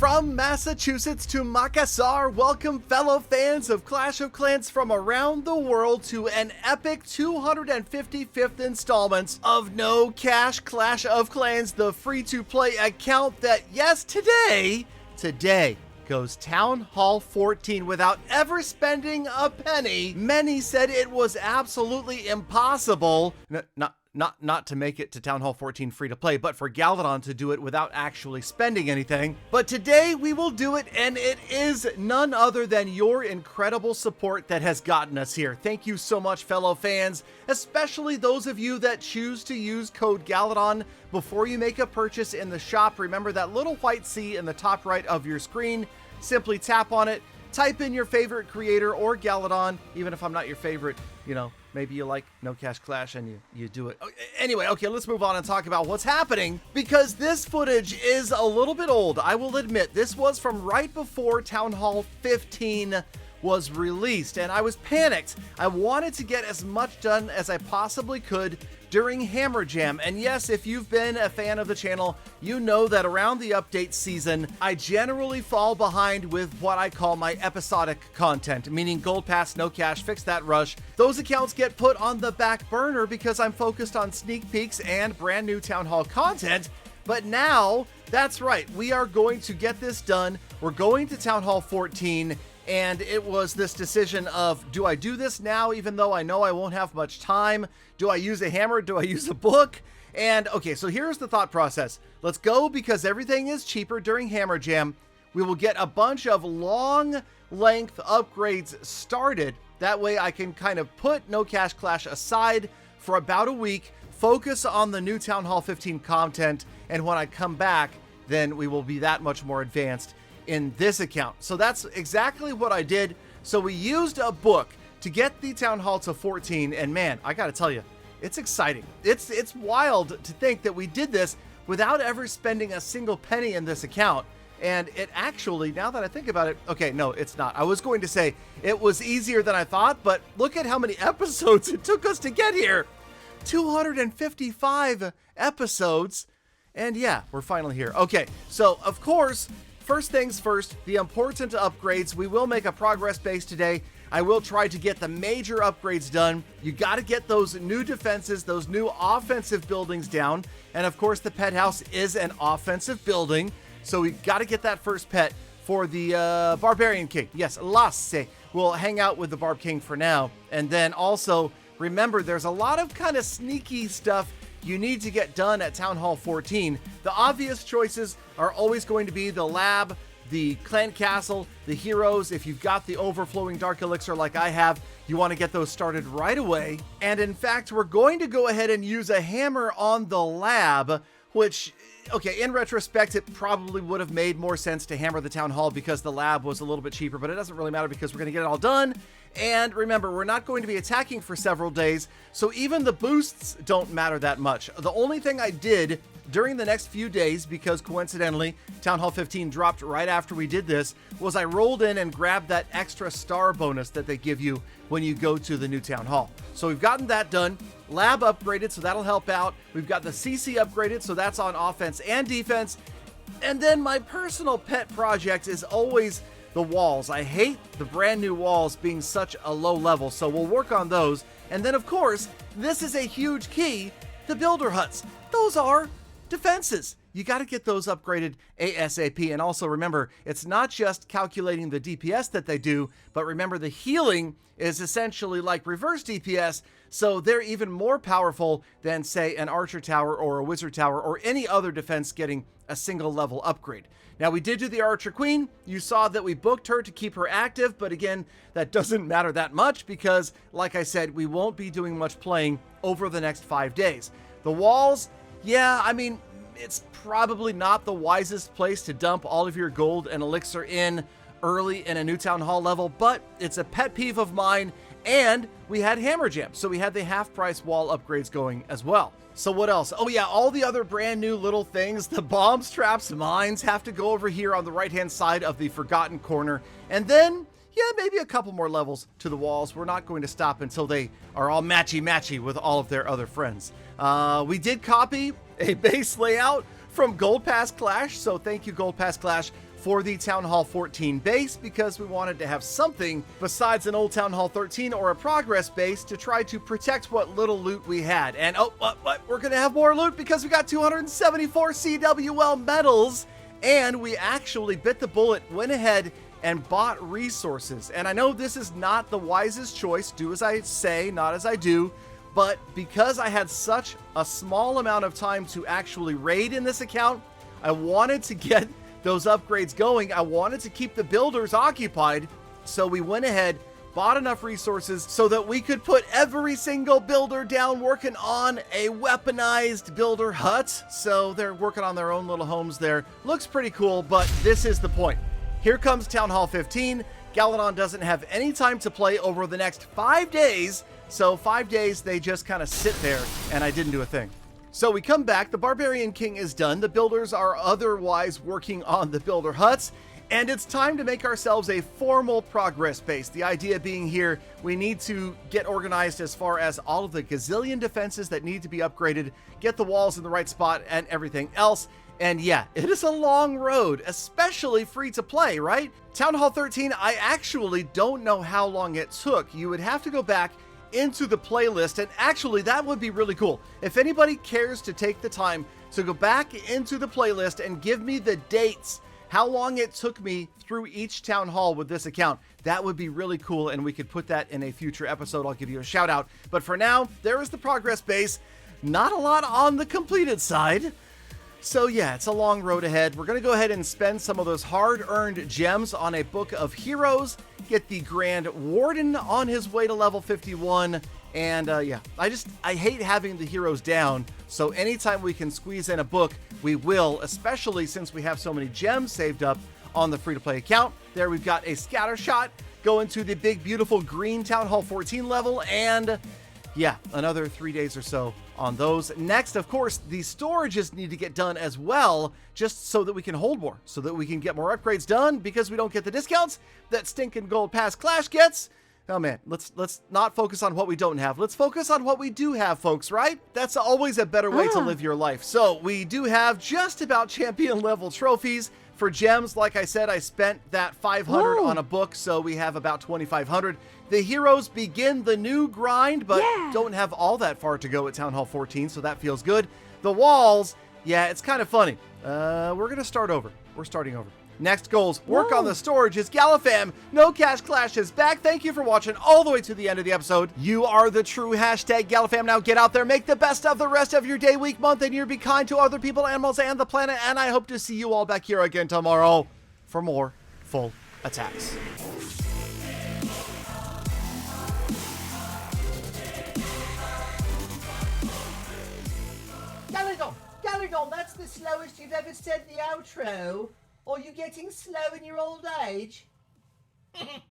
from Massachusetts to Makassar, welcome fellow fans of Clash of Clans from around the world to an epic 255th installment of No Cash Clash of Clans, the free-to-play account that, yes, today goes Town Hall 14 without ever spending a penny. Many said it was absolutely impossible, not to make it to Town Hall 14 free to play, but for Galadon to do it without actually spending anything. But today we will do it, and it is none other than your incredible support that has gotten us here. Thank you so much, fellow fans, especially those of you that choose to use code Galadon before you make a purchase in the shop. Remember that little white C in the top right of your screen. Simply tap on it, type in your favorite creator or Galadon, even if I'm not your favorite, you know, maybe you like No Cash Clash and you do it. Anyway, okay, let's move on and talk about what's happening, because this footage is a little bit old. I will admit, this was from right before Town Hall 15 was released, and I was panicked. I wanted to get as much done as I possibly could during Hammer Jam. And yes, if you've been a fan of the channel, you know that around the update season, I generally fall behind with what I call my episodic content, meaning Gold Pass, No Cash, Fix That Rush. Those accounts get put on the back burner because I'm focused on sneak peeks and brand new Town Hall content. But now, that's right, we are going to get this done. We're going to Town Hall 14, and it was this decision of, do I do this now, even though I know I won't have much time? Do I use a hammer? Do I use a book? And okay, so here's the thought process. Let's go, because everything is cheaper during Hammer Jam. We will get a bunch of long length upgrades started. That way I can kind of put No Cash Clash aside for about a week, focus on the new Town Hall 15 content, and when I come back, then we will be that much more advanced in this account. So that's exactly what I did. So we used a book to get the Town Hall to 14, and man, I gotta tell you, it's exciting. It's wild to think that we did this without ever spending a single penny in this account. And it actually, now that I think about it, okay, no, it's not. I was going to say it was easier than I thought, but look at how many episodes it took us to get here. 255 episodes, and yeah, we're finally here. Okay, so of course, first things first, the important upgrades. We will make a progress base today. I will try to get the major upgrades done. You got to get those new defenses, those new offensive buildings down. And of course, the pet house is an offensive building. So we got to get that first pet for the Barbarian King. Yes, Lasse. We'll hang out with the Barb King for now. And then also, remember, there's a lot of kind of sneaky stuff you need to get done at Town Hall 14. The obvious choices are always going to be the lab, the clan castle, the heroes. If you've got the overflowing dark elixir like I have, you want to get those started right away. And in fact, we're going to go ahead and use a hammer on the lab, which, okay, in retrospect, it probably would have made more sense to hammer the Town Hall because the lab was a little bit cheaper, but it doesn't really matter because we're going to get it all done. And remember, we're not going to be attacking for several days, so even the boosts don't matter that much. The only thing I did during the next few days, because coincidentally, Town Hall 15 dropped right after we did this, was I rolled in and grabbed that extra star bonus that they give you when you go to the new Town Hall. So we've gotten that done. Lab upgraded, so that'll help out. We've got the CC upgraded, so that's on offense and defense. And then my personal pet project is always the walls. I hate the brand new walls being such a low level, so we'll work on those. And then of course, this is a huge key, the builder huts. Those are defenses. You got to get those upgraded ASAP. And also remember, it's not just calculating the DPS that they do, but remember the healing is essentially like reverse DPS, so they're even more powerful than, say, an archer tower or a wizard tower or any other defense getting a single level upgrade. Now, we did do the Archer Queen. You saw that we booked her to keep her active, but again, that doesn't matter that much because, like I said, we won't be doing much playing over the next 5 days. The walls, yeah, I mean, it's probably not the wisest place to dump all of your gold and elixir in early in a new Town Hall level, but it's a pet peeve of mine, and we had Hammer Jam, so we had the half-price wall upgrades going as well. So what else? Oh yeah, all the other brand new little things. The bombs, traps, mines have to go over here on the right-hand side of the Forgotten Corner, and then, yeah, maybe a couple more levels to the walls. We're not going to stop until they are all matchy-matchy with all of their other friends. We did copy a base layout from Gold Pass Clash, so thank you, Gold Pass Clash, for the Town Hall 14 base because we wanted to have something besides an old Town Hall 13 or a progress base to try to protect what little loot we had. And we're gonna have more loot because we got 274 CWL medals, and we actually bit the bullet, went ahead and bought resources. And I know this is not the wisest choice, do as I say, not as I do, but because I had such a small amount of time to actually raid in this account, I wanted to get those upgrades going. I wanted to keep the builders occupied, so we went ahead, bought enough resources so that we could put every single builder down working on a weaponized builder hut. So they're working on their own little homes there. Looks pretty cool, but this is the point. Here comes Town Hall 15. Galadon doesn't have any time to play over the next 5 days, so 5 days they just kind of sit there, and I didn't do a thing. So we come back, the Barbarian King is done, the builders are otherwise working on the builder huts, and it's time to make ourselves a formal progress base. The idea being here, we need to get organized as far as all of the gazillion defenses that need to be upgraded, get the walls in the right spot, and everything else. And yeah, it is a long road, especially free to play, right? Town Hall 13, I actually don't know how long it took. You would have to go back into the playlist, and actually that would be really cool. If anybody cares to take the time to go back into the playlist and give me the dates, how long it took me through each town hall with this account, that would be really cool, and we could put that in a future episode. I'll give you a shout out. But for now, there is the progress base. Not a lot on the completed side. So yeah, it's a long road ahead. We're going to go ahead and spend some of those hard-earned gems on a book of heroes, get the Grand Warden on his way to level 51, and yeah, I hate having the heroes down, so anytime we can squeeze in a book, we will, especially since we have so many gems saved up on the free-to-play account. There we've got a scatter shot going to the big, beautiful green Town Hall 14 level, and yeah, another 3 days or so on those. Next, of course, the storages need to get done as well, just so that we can hold more, so that we can get more upgrades done, because we don't get the discounts that stinking Gold Pass Clash gets. Oh man, let's not focus on what we don't have. Let's focus on what we do have, folks, right? That's always a better way to live your life. So we do have just about champion level trophies. For gems, like I said, I spent that 500 on a book, so we have about 2,500. The heroes begin the new grind, but don't have all that far to go at Town Hall 14, so that feels good. The walls, yeah, it's kind of funny. We're going to start over. We're starting over. Next goals, work on the storages. Galafam, No Cash Clash is back. Thank you for watching all the way to the end of the episode. You are the true hashtag Galafam. Now get out there, make the best of the rest of your day, week, month, and year. Be kind to other people, animals, and the planet. And I hope to see you all back here again tomorrow for more full attacks. Galadon, that's the slowest you've ever said the outro. Or you getting slow in your old age?